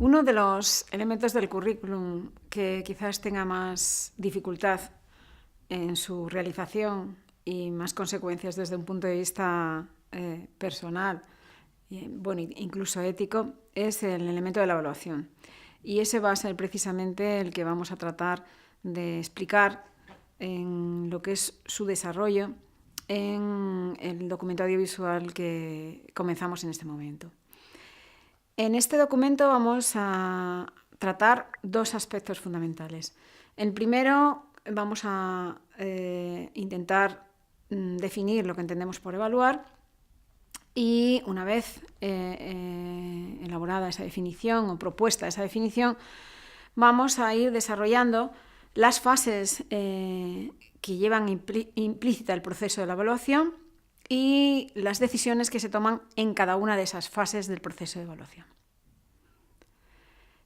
Uno de los elementos del currículum que quizás tenga más dificultad en su realización y más consecuencias desde un punto de vista personal, incluso ético, es el elemento de la evaluación. Y ese va a ser precisamente el que vamos a tratar de explicar en lo que es su desarrollo en el documento audiovisual que comenzamos en este momento. En este documento vamos a tratar dos aspectos fundamentales. El primero, vamos a intentar definir lo que entendemos por evaluar, y una vez elaborada esa definición o propuesta esa definición, vamos a ir desarrollando las fases que llevan implícita el proceso de la evaluación y las decisiones que se toman en cada una de esas fases del proceso de evaluación.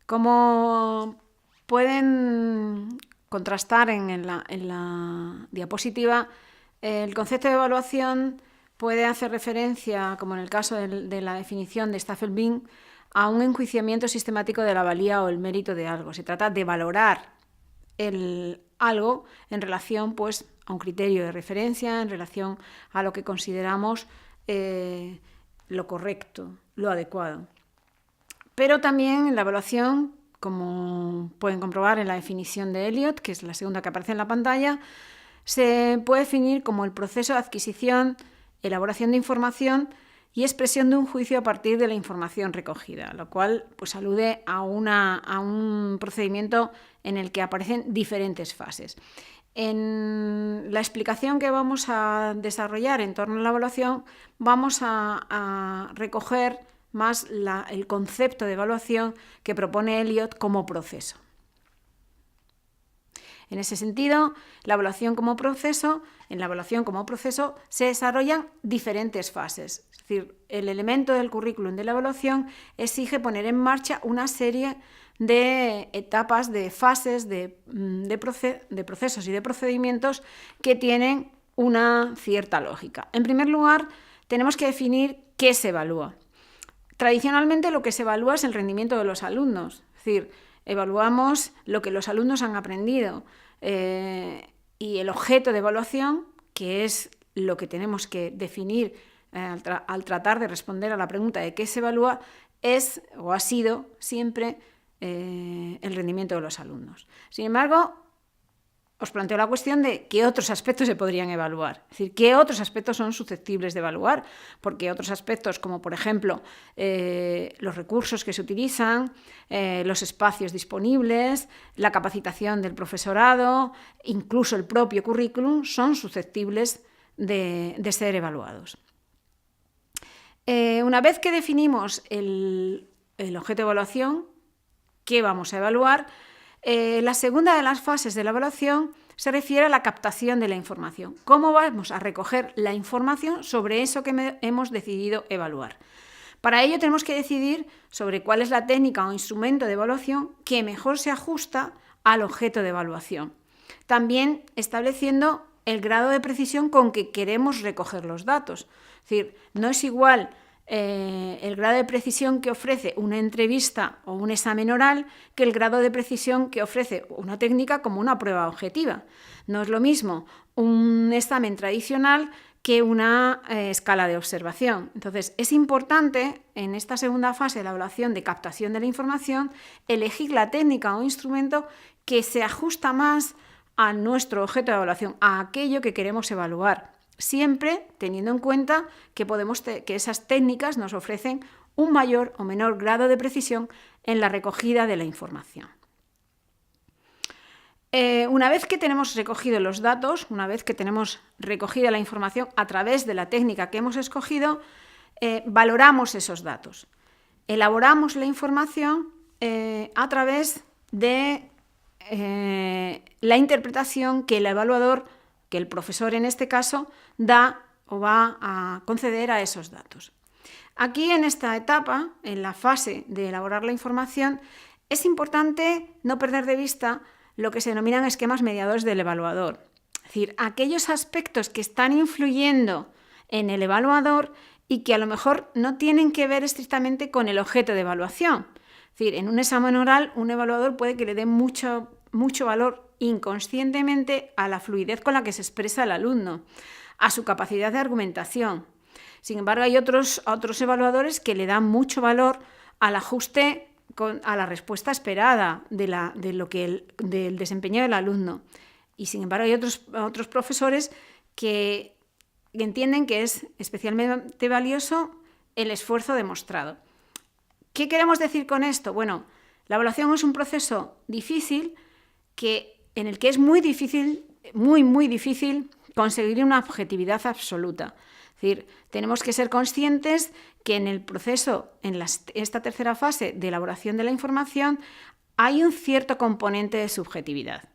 Como pueden contrastar en la diapositiva, el concepto de evaluación puede hacer referencia, como en el caso de la definición de Staffel-Bean, a un enjuiciamiento sistemático de la valía o el mérito de algo. Se trata de valorar algo en relación, pues, a un criterio de referencia, en relación a lo que consideramos lo correcto, lo adecuado. Pero también en la evaluación, como pueden comprobar en la definición de Elliott, que es la segunda que aparece en la pantalla, se puede definir como el proceso de adquisición, elaboración de información y expresión de un juicio a partir de la información recogida, lo cual pues alude a un procedimiento en el que aparecen diferentes fases. En la explicación que vamos a desarrollar en torno a la evaluación, vamos a recoger más el concepto de evaluación que propone Elliott como proceso. En ese sentido, en la evaluación como proceso se desarrollan diferentes fases. Es decir, el elemento del currículum de la evaluación exige poner en marcha una serie de etapas, de fases, de procesos y de procedimientos que tienen una cierta lógica. En primer lugar, tenemos que definir qué se evalúa. Tradicionalmente, lo que se evalúa es el rendimiento de los alumnos, es decir, evaluamos lo que los alumnos han aprendido y el objeto de evaluación, que es lo que tenemos que definir al tratar de responder a la pregunta de qué se evalúa, es o ha sido siempre el rendimiento de los alumnos. Sin embargo, os planteo la cuestión de qué otros aspectos se podrían evaluar, es decir, qué otros aspectos son susceptibles de evaluar, porque otros aspectos como, por ejemplo, los recursos que se utilizan, los espacios disponibles, la capacitación del profesorado, incluso el propio currículum, son susceptibles de ser evaluados. Una vez que definimos el objeto de evaluación, ¿qué vamos a evaluar? La segunda de las fases de la evaluación se refiere a la captación de la información. ¿Cómo vamos a recoger la información sobre eso que hemos decidido evaluar? Para ello tenemos que decidir sobre cuál es la técnica o instrumento de evaluación que mejor se ajusta al objeto de evaluación. También estableciendo el grado de precisión con que queremos recoger los datos. Es decir, no es igual el grado de precisión que ofrece una entrevista o un examen oral que el grado de precisión que ofrece una técnica como una prueba objetiva. No es lo mismo un examen tradicional que una escala de observación. Entonces, es importante en esta segunda fase de la evaluación de captación de la información elegir la técnica o instrumento que se ajusta más a nuestro objeto de evaluación, a aquello que queremos evaluar, siempre teniendo en cuenta que esas técnicas nos ofrecen un mayor o menor grado de precisión en la recogida de la información. Una vez que tenemos recogido los datos, una vez que tenemos recogida la información a través de la técnica que hemos escogido, valoramos esos datos. Elaboramos la información a través de la interpretación que el evaluador, que el profesor en este caso, da o va a conceder a esos datos. Aquí en esta etapa, en la fase de elaborar la información, es importante no perder de vista lo que se denominan esquemas mediadores del evaluador. Es decir, aquellos aspectos que están influyendo en el evaluador y que a lo mejor no tienen que ver estrictamente con el objeto de evaluación, Es decir, en un examen oral, un evaluador puede que le dé mucho valor inconscientemente a la fluidez con la que se expresa el alumno, a su capacidad de argumentación. Sin embargo, hay otros evaluadores que le dan mucho valor al ajuste a la respuesta esperada del desempeño del alumno. Y sin embargo, hay otros profesores que entienden que es especialmente valioso el esfuerzo demostrado. ¿Qué queremos decir con esto? Bueno, la evaluación es un proceso difícil en el que es muy difícil, muy difícil conseguir una objetividad absoluta. Es decir, tenemos que ser conscientes que en el proceso, en esta tercera fase de elaboración de la información, hay un cierto componente de subjetividad.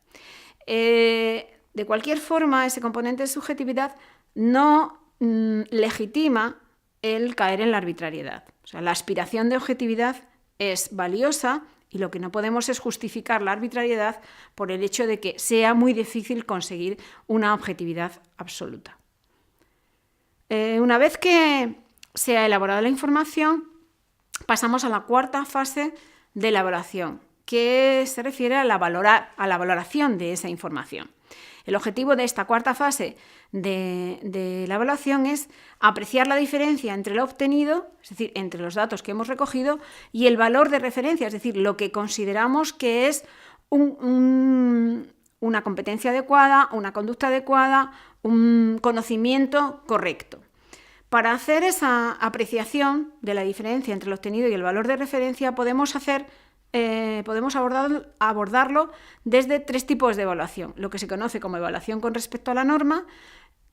De cualquier forma, ese componente de subjetividad no legitima el caer en la arbitrariedad. O sea, la aspiración de objetividad es valiosa y lo que no podemos es justificar la arbitrariedad por el hecho de que sea muy difícil conseguir una objetividad absoluta. Una vez que se ha elaborado la información, pasamos a la cuarta fase de la evaluación, que se refiere a la valoración de esa información. El objetivo de esta cuarta fase de la evaluación es apreciar la diferencia entre lo obtenido, es decir, entre los datos que hemos recogido, y el valor de referencia, es decir, lo que consideramos que es una competencia adecuada, una conducta adecuada, un conocimiento correcto. Para hacer esa apreciación de la diferencia entre lo obtenido y el valor de referencia podemos abordarlo desde tres tipos de evaluación: lo que se conoce como evaluación con respecto a la norma,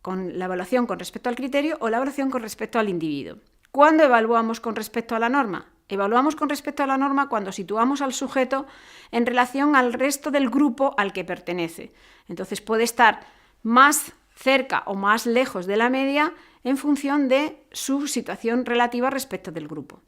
con la evaluación con respecto al criterio o la evaluación con respecto al individuo. ¿Cuándo evaluamos con respecto a la norma? Evaluamos con respecto a la norma cuando situamos al sujeto en relación al resto del grupo al que pertenece. Entonces puede estar más cerca o más lejos de la media en función de su situación relativa respecto del grupo.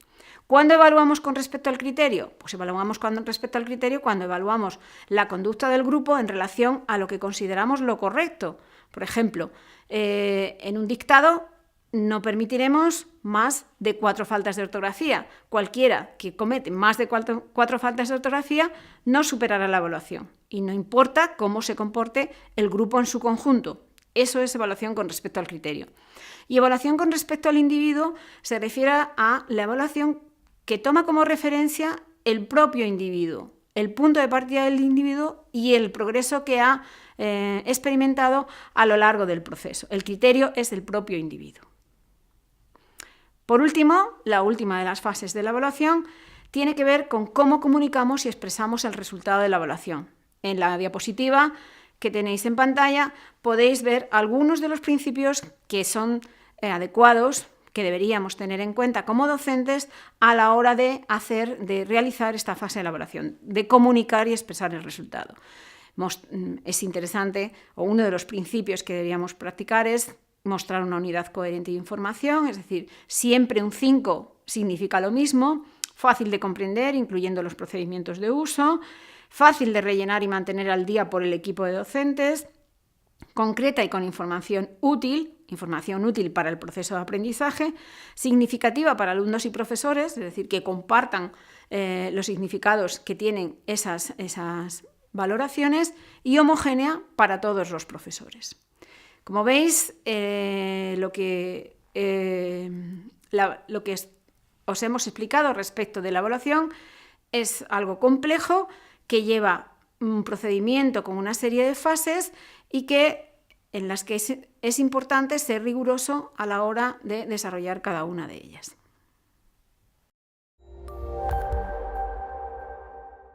¿Cuándo evaluamos con respecto al criterio? Pues evaluamos con respecto al criterio cuando evaluamos la conducta del grupo en relación a lo que consideramos lo correcto. Por ejemplo, en un dictado no permitiremos más de 4 faltas de ortografía. Cualquiera que comete más de 4 faltas de ortografía no superará la evaluación. Y no importa cómo se comporte el grupo en su conjunto. Eso es evaluación con respecto al criterio. Y evaluación con respecto al individuo se refiere a la evaluación que toma como referencia el propio individuo, el punto de partida del individuo y el progreso que ha experimentado a lo largo del proceso. El criterio es el propio individuo. Por último, la última de las fases de la evaluación tiene que ver con cómo comunicamos y expresamos el resultado de la evaluación. En la diapositiva que tenéis en pantalla podéis ver algunos de los principios que son adecuados, que deberíamos tener en cuenta como docentes a la hora de realizar esta fase de elaboración, de comunicar y expresar el resultado. Es interesante, o uno de los principios que deberíamos practicar es mostrar una unidad coherente de información, es decir, siempre un 5 significa lo mismo, fácil de comprender, incluyendo los procedimientos de uso, fácil de rellenar y mantener al día por el equipo de docentes, concreta y con información útil para el proceso de aprendizaje, significativa para alumnos y profesores, es decir, que compartan los significados que tienen esas valoraciones, y homogénea para todos los profesores. Como veis, lo que os hemos explicado respecto de la evaluación es algo complejo que lleva un procedimiento con una serie de fases y en las que es importante ser riguroso a la hora de desarrollar cada una de ellas.